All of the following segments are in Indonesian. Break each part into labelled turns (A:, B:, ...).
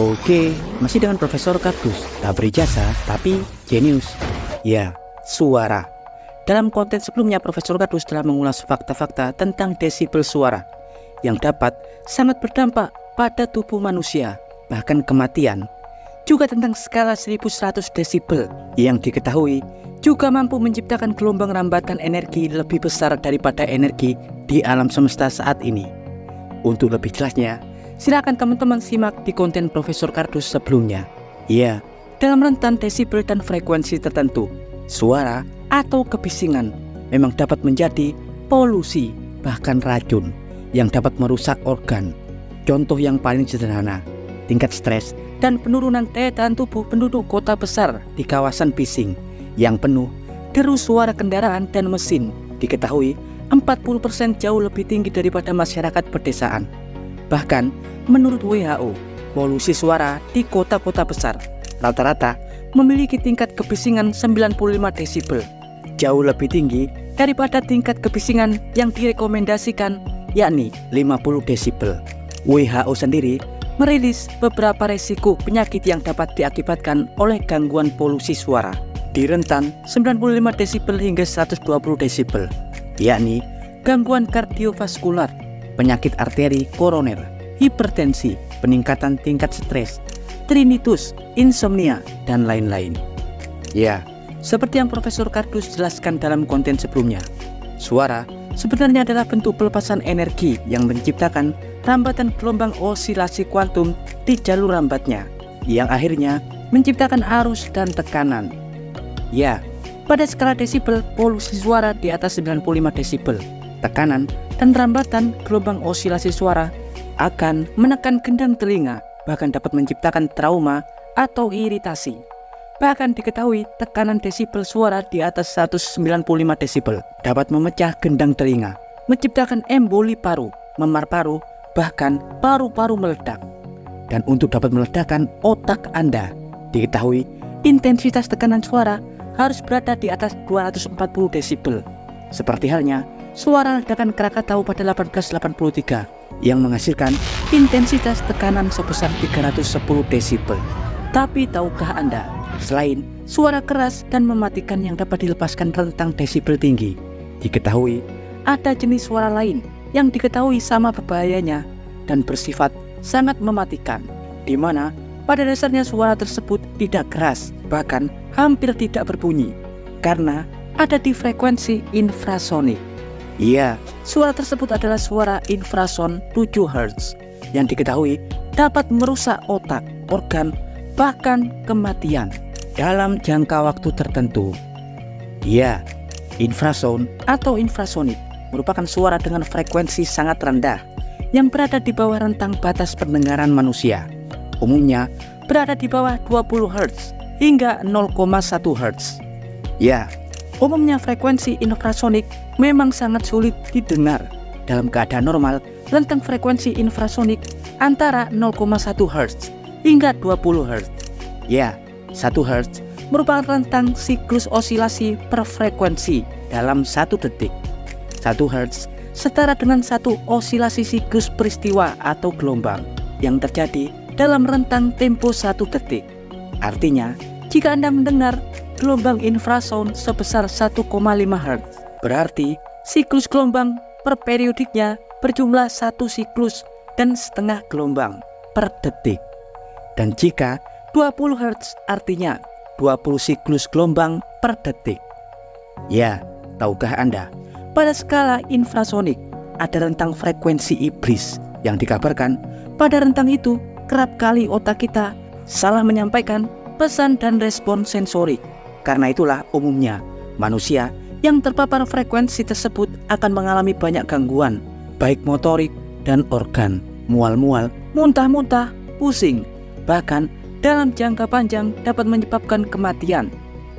A: Oke, masih dengan Profesor Kardus, tak berijazah tapi jenius. Ya, suara. Dalam konten sebelumnya, Profesor Kardus telah mengulas fakta-fakta tentang desibel suara yang dapat sangat berdampak pada tubuh manusia, bahkan kematian. Juga tentang skala 1100 desibel yang diketahui juga mampu menciptakan gelombang rambatan energi lebih besar daripada energi di alam semesta saat ini. Untuk lebih jelasnya, silakan teman-teman simak di konten Profesor Kardus sebelumnya. Ya, dalam rentan desibel dan frekuensi tertentu, suara atau kebisingan memang dapat menjadi polusi, bahkan racun yang dapat merusak organ. Contoh yang paling sederhana, tingkat stres dan penurunan daya tahan tubuh penduduk kota besar di kawasan bising yang penuh deru suara kendaraan dan mesin diketahui 40% jauh lebih tinggi daripada masyarakat pedesaan. Bahkan menurut WHO, polusi suara di kota-kota besar rata-rata memiliki tingkat kebisingan 95 desibel, jauh lebih tinggi daripada tingkat kebisingan yang direkomendasikan, yakni 50 desibel. WHO sendiri merilis beberapa resiko penyakit yang dapat diakibatkan oleh gangguan polusi suara di rentan 95 desibel hingga 120 desibel, yakni gangguan kardiovaskular, penyakit arteri koroner, hipertensi, peningkatan tingkat stres, tinnitus, insomnia, dan lain-lain. Ya, seperti yang Profesor Kardus jelaskan dalam konten sebelumnya, suara sebenarnya adalah bentuk pelepasan energi yang menciptakan rambatan gelombang osilasi kuantum di jalur rambatnya, yang akhirnya menciptakan arus dan tekanan. Ya, pada skala desibel, polusi suara di atas 95 desibel, tekanan dan rambatan gelombang osilasi suara akan menekan gendang telinga, bahkan dapat menciptakan trauma atau iritasi. Bahkan diketahui tekanan desibel suara di atas 195 desibel dapat memecah gendang telinga, menciptakan emboli paru, memar paru, bahkan paru-paru meledak. Dan untuk dapat meledakkan otak Anda, diketahui intensitas tekanan suara harus berada di atas 240 desibel. Seperti halnya suara ledakan Krakatau pada 1883 yang menghasilkan intensitas tekanan sebesar 310 desibel. Tapi tahukah Anda, selain suara keras dan mematikan yang dapat dilepaskan rentang desibel tinggi, diketahui ada jenis suara lain yang diketahui sama berbahayanya dan bersifat sangat mematikan, di mana pada dasarnya suara tersebut tidak keras, bahkan hampir tidak berbunyi, karena ada di frekuensi infrasonik. Iya, suara tersebut adalah suara infrason 7 Hz yang diketahui dapat merusak otak, organ, bahkan kematian dalam jangka waktu tertentu. Iya, infrasound atau infrasonik merupakan suara dengan frekuensi sangat rendah yang berada di bawah rentang batas pendengaran manusia. Umumnya berada di bawah 20 Hz hingga 0,1 Hz. Ya, umumnya frekuensi infrasonik memang sangat sulit didengar. Dalam keadaan normal, rentang frekuensi infrasonik antara 0,1 Hz hingga 20 Hz. Ya, 1 Hz merupakan rentang siklus osilasi per frekuensi dalam 1 detik. 1 Hz setara dengan 1 osilasi siklus peristiwa atau gelombang yang terjadi dalam rentang tempo 1 detik. Artinya, jika Anda mendengar gelombang infrasound sebesar 1,5 Hz, berarti siklus gelombang per periodiknya berjumlah 1 siklus dan setengah gelombang per detik. Dan jika 20 Hz artinya 20 siklus gelombang per detik. Ya, tahukah Anda, pada skala infrasonik ada rentang frekuensi iblis yang dikabarkan pada rentang itu kerap kali otak kita salah menyampaikan pesan dan respon sensorik. Karena itulah umumnya manusia yang terpapar frekuensi tersebut akan mengalami banyak gangguan, baik motorik dan organ, mual-mual, muntah-muntah, pusing, bahkan dalam jangka panjang dapat menyebabkan kematian.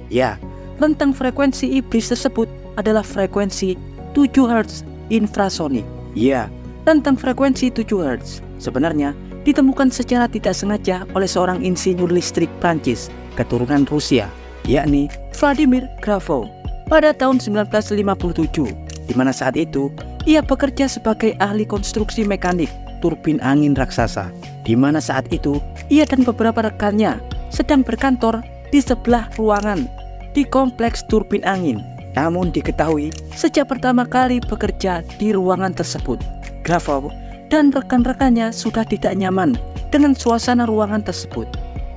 A: Ya, rentang frekuensi iblis tersebut adalah frekuensi 7 Hz infrasonik. Ya, rentang frekuensi 7 Hz sebenarnya ditemukan secara tidak sengaja oleh seorang insinyur listrik Prancis keturunan Rusia, yakni Vladimir Grafov pada tahun 1957, di mana saat itu ia bekerja sebagai ahli konstruksi mekanik turbin angin raksasa, di mana saat itu ia dan beberapa rekannya sedang berkantor di sebelah ruangan di kompleks turbin angin. Namun diketahui sejak pertama kali bekerja di ruangan tersebut, Gravow dan rekan-rekannya sudah tidak nyaman dengan suasana ruangan tersebut.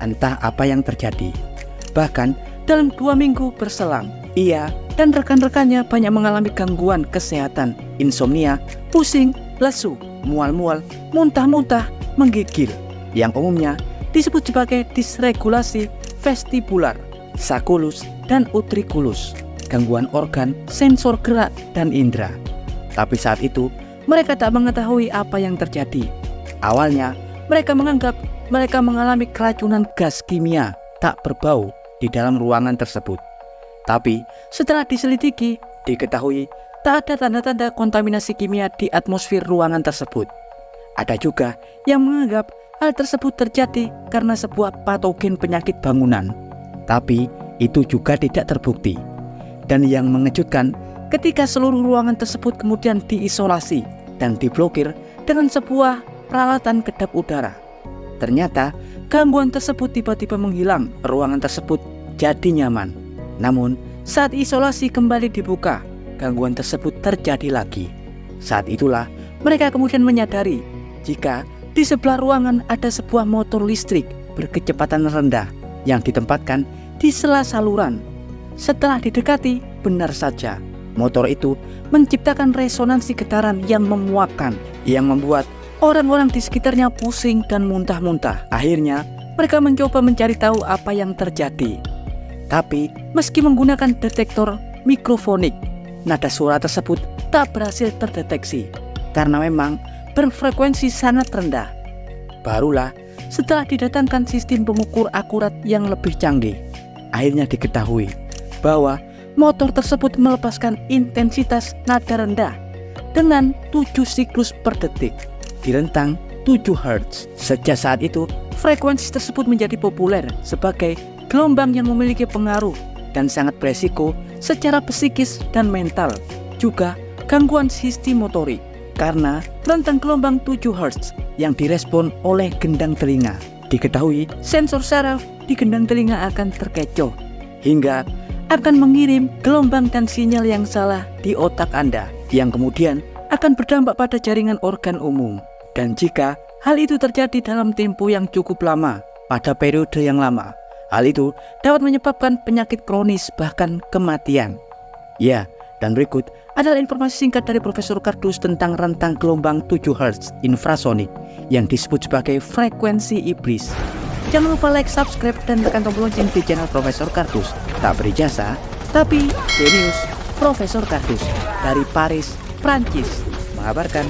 A: Entah apa yang terjadi. Bahkan dalam 2 minggu berselang, ia dan rekan-rekannya banyak mengalami gangguan kesehatan, insomnia, pusing, lesu, mual-mual, muntah-muntah, menggigil, yang umumnya disebut sebagai disregulasi vestibular, sakulus, dan utriculus, gangguan organ, sensor gerak, dan indera. Tapi saat itu, mereka tak mengetahui apa yang terjadi. Awalnya, mereka menganggap mereka mengalami keracunan gas kimia tak berbau di dalam ruangan tersebut. Tapi setelah diselidiki, diketahui tak ada tanda-tanda kontaminasi kimia di atmosfer ruangan tersebut. Ada juga yang menganggap hal tersebut terjadi karena sebuah patogen penyakit bangunan. Tapi itu juga tidak terbukti. Dan yang mengejutkan, ketika seluruh ruangan tersebut kemudian diisolasi dan diblokir dengan sebuah peralatan kedap udara. Ternyata gangguan tersebut tiba-tiba menghilang, ruangan tersebut jadi nyaman. Namun saat isolasi kembali dibuka, gangguan tersebut terjadi lagi. Saat itulah mereka kemudian menyadari jika di sebelah ruangan ada sebuah motor listrik berkecepatan rendah yang ditempatkan di sela saluran. Setelah didekati, benar saja motor itu menciptakan resonansi getaran yang memuakkan, yang membuat orang-orang di sekitarnya pusing dan muntah-muntah. Akhirnya mereka mencoba mencari tahu apa yang terjadi. Tapi meski menggunakan detektor mikrofonik, nada suara tersebut tak berhasil terdeteksi karena memang berfrekuensi sangat rendah. Barulah setelah didatangkan sistem pengukur akurat yang lebih canggih, akhirnya diketahui bahwa motor tersebut melepaskan intensitas nada rendah dengan 7 siklus per detik di rentang 7 Hz. Sejak saat itu, frekuensi tersebut menjadi populer sebagai gelombang yang memiliki pengaruh dan sangat beresiko secara psikis dan mental, juga gangguan sistem motorik karena rentang gelombang 7 Hz yang direspon oleh gendang telinga. Diketahui sensor saraf di gendang telinga akan terkecoh hingga akan mengirim gelombang dan sinyal yang salah di otak Anda yang kemudian akan berdampak pada jaringan organ umum. Dan jika hal itu terjadi dalam tempo yang cukup lama pada periode yang lama, hal itu dapat menyebabkan penyakit kronis bahkan kematian. Ya, dan berikut adalah informasi singkat dari Profesor Kardus tentang rentang gelombang 7 Hz infrasonik yang disebut sebagai frekuensi iblis. Jangan lupa like, subscribe, dan tekan tombol lonceng di channel Profesor Kardus. Tak berijazah, tapi jenius. Profesor Kardus dari Paris, Prancis mengabarkan.